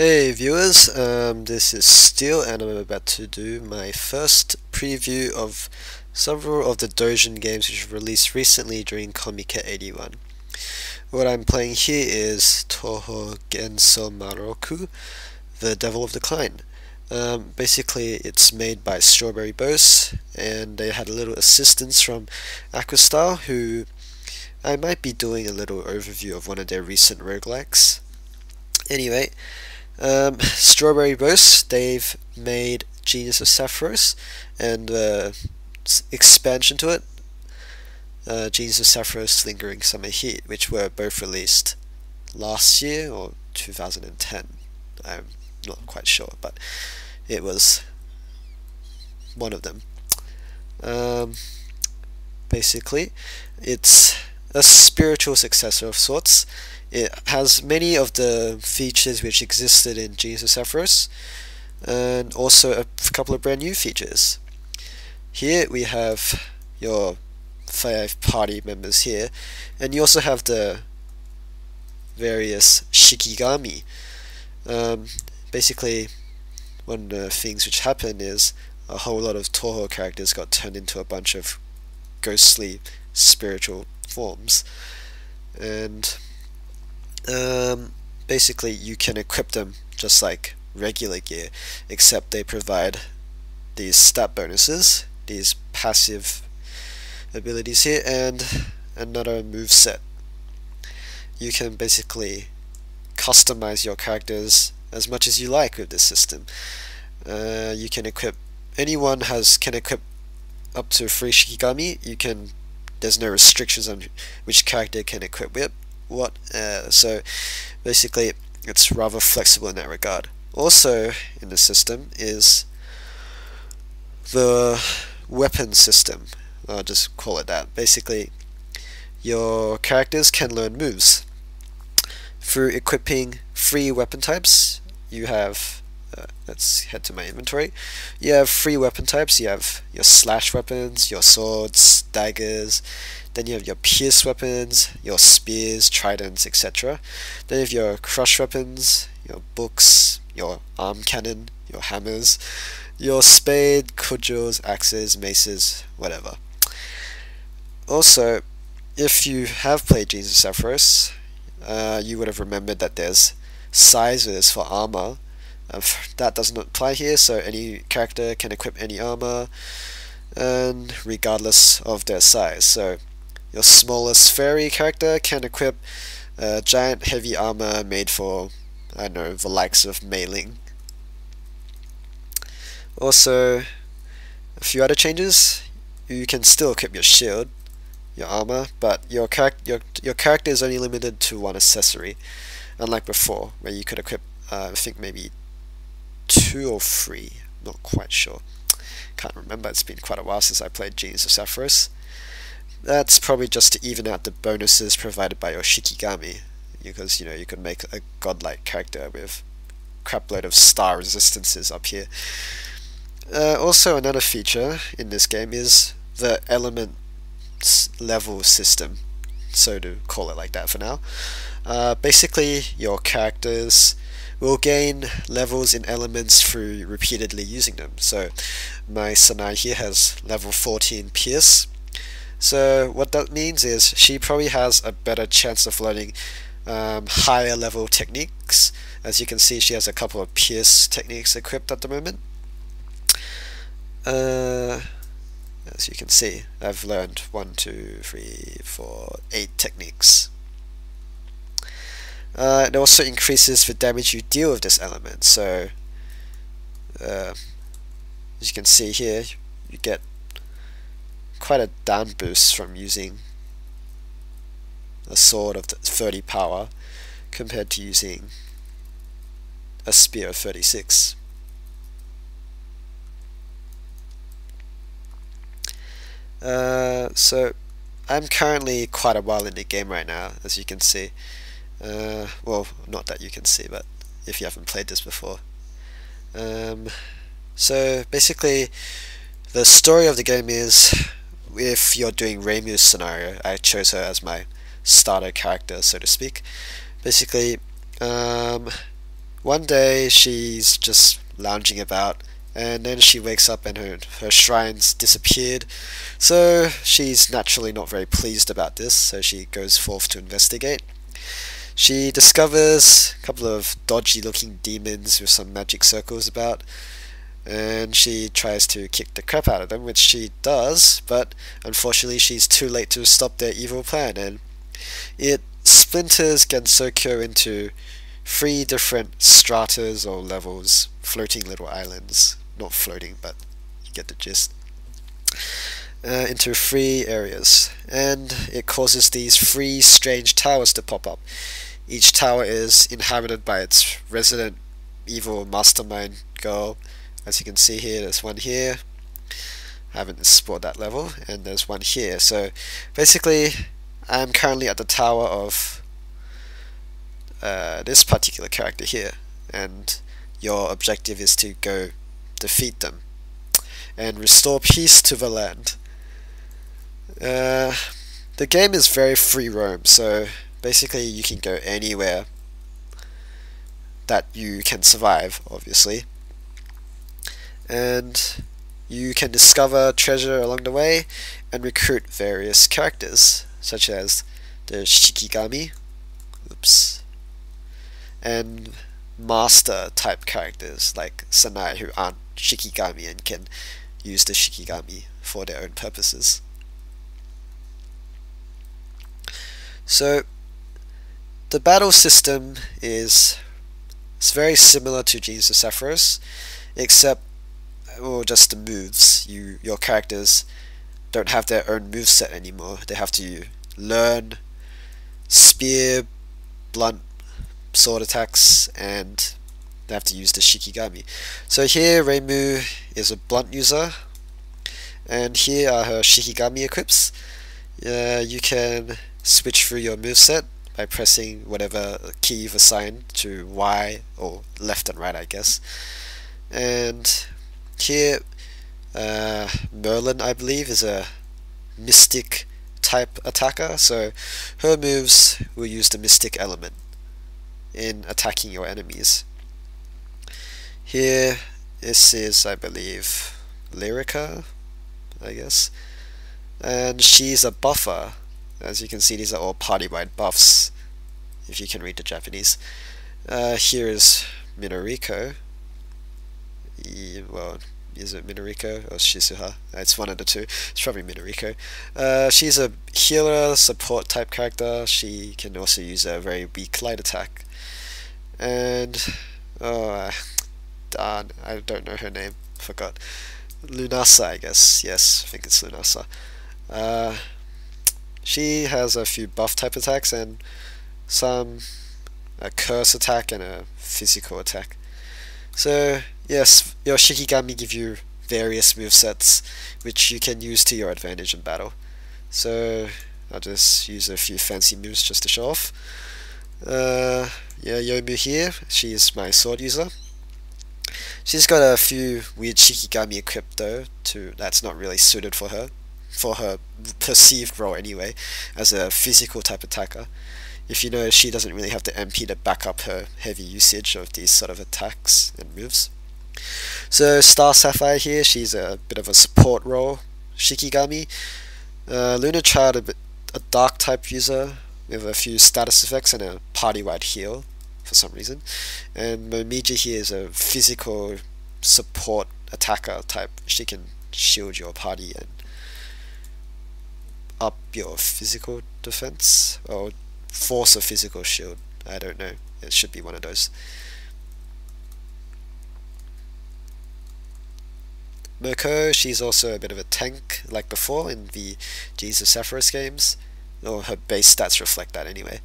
Hey viewers, this is Steel and I'm about to do my first preview of several of the Dojin games which were released recently during Comiket 81. What I'm playing here is Touhou Gensoumarouku, the Devil of Decline. Basically it's made by Strawberry Boss and they had a little assistance from AQUASTYLE, who I might be doing a little overview of one of their recent roguelikes. Anyway, Strawberry Boss, they've made Genius of Sephiroth and expansion to it, Genius of Sephiroth Lingering Summer Heat, which were both released last year or 2010. I'm not quite sure, but it was one of them. Basically, it's a spiritual successor of sorts. It has many of the features which existed in Genius of Sephiroth, and also a couple of brand new features. Here we have your 5 party members here, and you also have the various shikigami. Basically, one of the things which happened is a whole lot of Touhou characters got turned into a bunch of ghostly spiritual forms, and basically you can equip them just like regular gear, except they provide these stat bonuses, these passive abilities here, and another move set. You can basically customize your characters as much as you like with this system. You can equip, anyone can equip up to 3 shikigami. There's no restrictions on which character can equip what, so basically it's rather flexible in that regard. Also in the system is the weapon system. I'll just call it that. Basically, your characters can learn moves through equipping 3 weapon types. You have let's head to my inventory. You have 3 weapon types. You have your slash weapons, your swords, daggers. Then you have your pierce weapons, your spears, tridents, etc. Then you have your crush weapons, your books, your arm cannon, your hammers, your spade, cudgels, axes, maces, whatever. Also, if you have played Genius of Sephiroth, you would have remembered that there's sizes for armor. That doesn't apply here, so any character can equip any armor, and regardless of their size. So your smallest fairy character can equip giant heavy armor made for, I don't know, the likes of Mei-Ling. Also, a few other changes. You can still equip your shield, your armor, but your character is only limited to 1 accessory, unlike before, where you could equip, I think maybe 2 or 3, not quite sure. Can't remember, it's been quite a while since I played Genius of Sephiroth. That's probably just to even out the bonuses provided by your shikigami, because you could make a godlike character with crapload of star resistances up here. Also, another feature in this game is the element level system, so to call it like that for now. Basically, your characters will gain levels in elements through repeatedly using them. So my Sanai here has level 14 Pierce. So what that means is she probably has a better chance of learning higher level techniques. As you can see, she has a couple of Pierce techniques equipped at the moment. As you can see, I've learned 1, 2, 3, 4, 8 techniques. It also increases the damage you deal with this element, so as you can see here, you get quite a down boost from using a sword of 30 power compared to using a spear of 36. So I'm currently quite a while in the game right now, as you can see. Well, not that you can see, but if you haven't played this before. So basically, the story of the game is, if you're doing Reimu's scenario, I chose her as my starter character, so to speak. Basically, one day she's just lounging about, and then she wakes up and her shrine's disappeared. So she's naturally not very pleased about this, so she goes forth to investigate. She discovers a couple of dodgy looking demons with some magic circles about, and she tries to kick the crap out of them, which she does, but unfortunately she's too late to stop their evil plan, and it splinters Gensoukyou into 3 different stratas or levels, floating little islands. Not floating, but you get the gist. Into 3 areas, and it causes these 3 strange towers to pop up. Each tower is inhabited by its resident evil mastermind girl. As you can see here, there's one here. I haven't explored that level, and there's one here. So basically, I'm currently at the tower of this particular character here, and your objective is to go defeat them and restore peace to the land. The game is very free roam, so basically you can go anywhere that you can survive, obviously, and you can discover treasure along the way and recruit various characters such as the shikigami, and master type characters like Sanai, who aren't shikigami and can use the shikigami for their own purposes. So the battle system is very similar to Gensoumarouku, except, well, just the moves. Your characters don't have their own moveset anymore. They have to learn spear, blunt sword attacks, and they have to use the shikigami. So here Reimu is a blunt user, and here are her shikigami equips. You can switch through your moveset by pressing whatever key you've assigned to Y, or left and right, I guess. And here Merlin, I believe, is a mystic type attacker, so her moves will use the mystic element in attacking your enemies. Here, this is, I believe, Lyrica, I guess, and she's a buffer. As you can see, these are all party-wide buffs, if you can read the Japanese. Here is Minoriko. Well, is it Minoriko or Shizuha? It's one of the two. It's probably Minoriko. She's a healer, support type character. She can also use a very weak light attack. And, darn, I don't know her name. Forgot. Lunasa, I guess. Yes, I think it's Lunasa. She has a few buff type attacks and a curse attack and a physical attack. So yes, your shikigami give you various movesets which you can use to your advantage in battle. So I'll just use a few fancy moves just to show off. Yeah, Yomu here, she's my sword user. She's got a few weird shikigami equipped though, that's not really suited for her perceived role anyway, as a physical type attacker. If you know, she doesn't really have the MP to back up her heavy usage of these sort of attacks and moves. So Star Sapphire here, she's a bit of a support role shikigami. Lunar Child, a dark type user with a few status effects and a party-wide heal for some reason. And Momiji here is a physical support attacker type. She can shield your party and up your physical defense, or force a physical shield. I don't know, it should be one of those. Mirko, she's also a bit of a tank like before in the Gensoumarouku games, or her base stats reflect that anyway.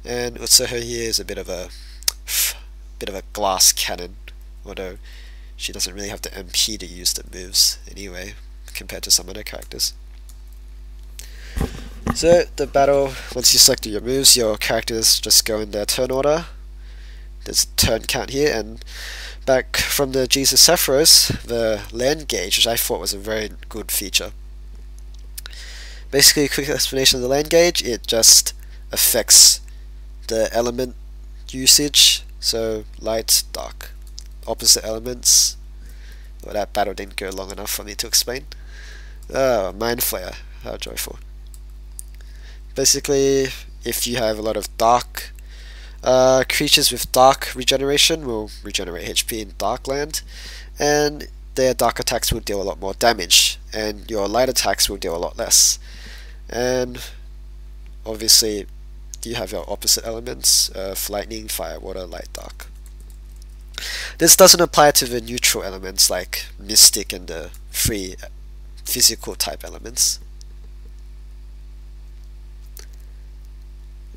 And Utsuho here is a bit of a glass cannon, although she doesn't really have the MP to use the moves anyway compared to some other characters. So the battle, once you select your moves, your characters just go in their turn order. There's a turn count here, and back from the Gensoumarouku, the land gauge, which I thought was a very good feature. Basically, a quick explanation of the land gauge: it just affects the element usage. So light, dark, opposite elements. Well, that battle didn't go long enough for me to explain. Oh, Mind Flayer, how joyful. Basically, if you have a lot of dark creatures with dark regeneration will regenerate HP in dark land, and their dark attacks will deal a lot more damage, and your light attacks will deal a lot less. And obviously you have your opposite elements of lightning, fire, water, light, dark. This doesn't apply to the neutral elements like mystic and the free physical type elements.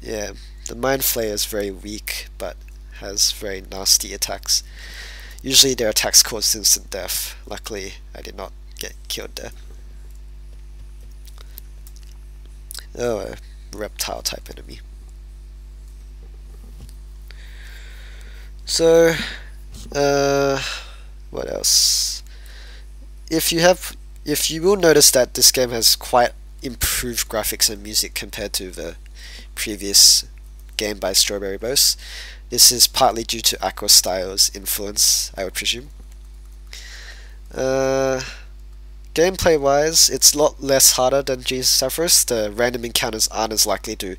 Yeah, the Mind Flayer is very weak but has very nasty attacks. Usually their attacks cause instant death. Luckily I did not get killed there. Oh, a reptile type enemy. So, what else? If you will notice that this game has quite improved graphics and music compared to the previous game by Strawberry Boss. This is partly due to AQUASTYLE's influence, I would presume. Gameplay wise, it's a lot less harder than Gensoumarouku. The random encounters aren't as likely to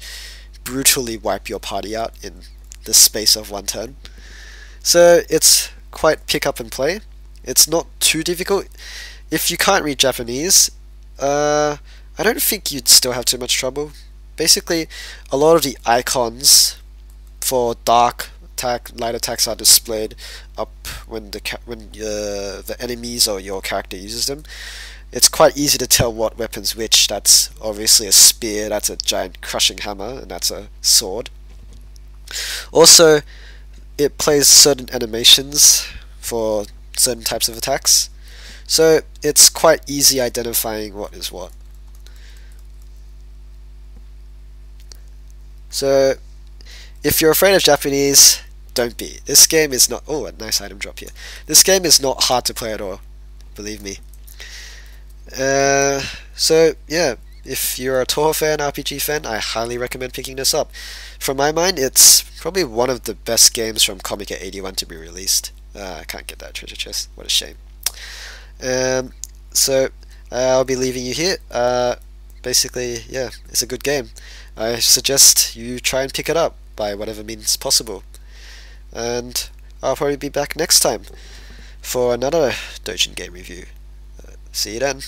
brutally wipe your party out in the space of one turn. So it's quite pick up and play. It's not too difficult. If you can't read Japanese, I don't think you'd still have too much trouble. Basically, a lot of the icons for dark attack, light attacks are displayed up when the enemies or your character uses them. It's quite easy to tell what weapon's which. That's obviously a spear, that's a giant crushing hammer, and that's a sword. Also, it plays certain animations for certain types of attacks, so it's quite easy identifying what is what. So, if you're afraid of Japanese, don't be. This game is not... Oh, a nice item drop here. This game is not hard to play at all, believe me. So, yeah, if you're a Touhou fan, RPG fan, I highly recommend picking this up. From my mind, it's probably one of the best games from Comiket 81 to be released. I can't get that treasure chest, what a shame. So, I'll be leaving you here. Basically, yeah, it's a good game. I suggest you try and pick it up by whatever means possible. And I'll probably be back next time for another Dojin game review. See you then.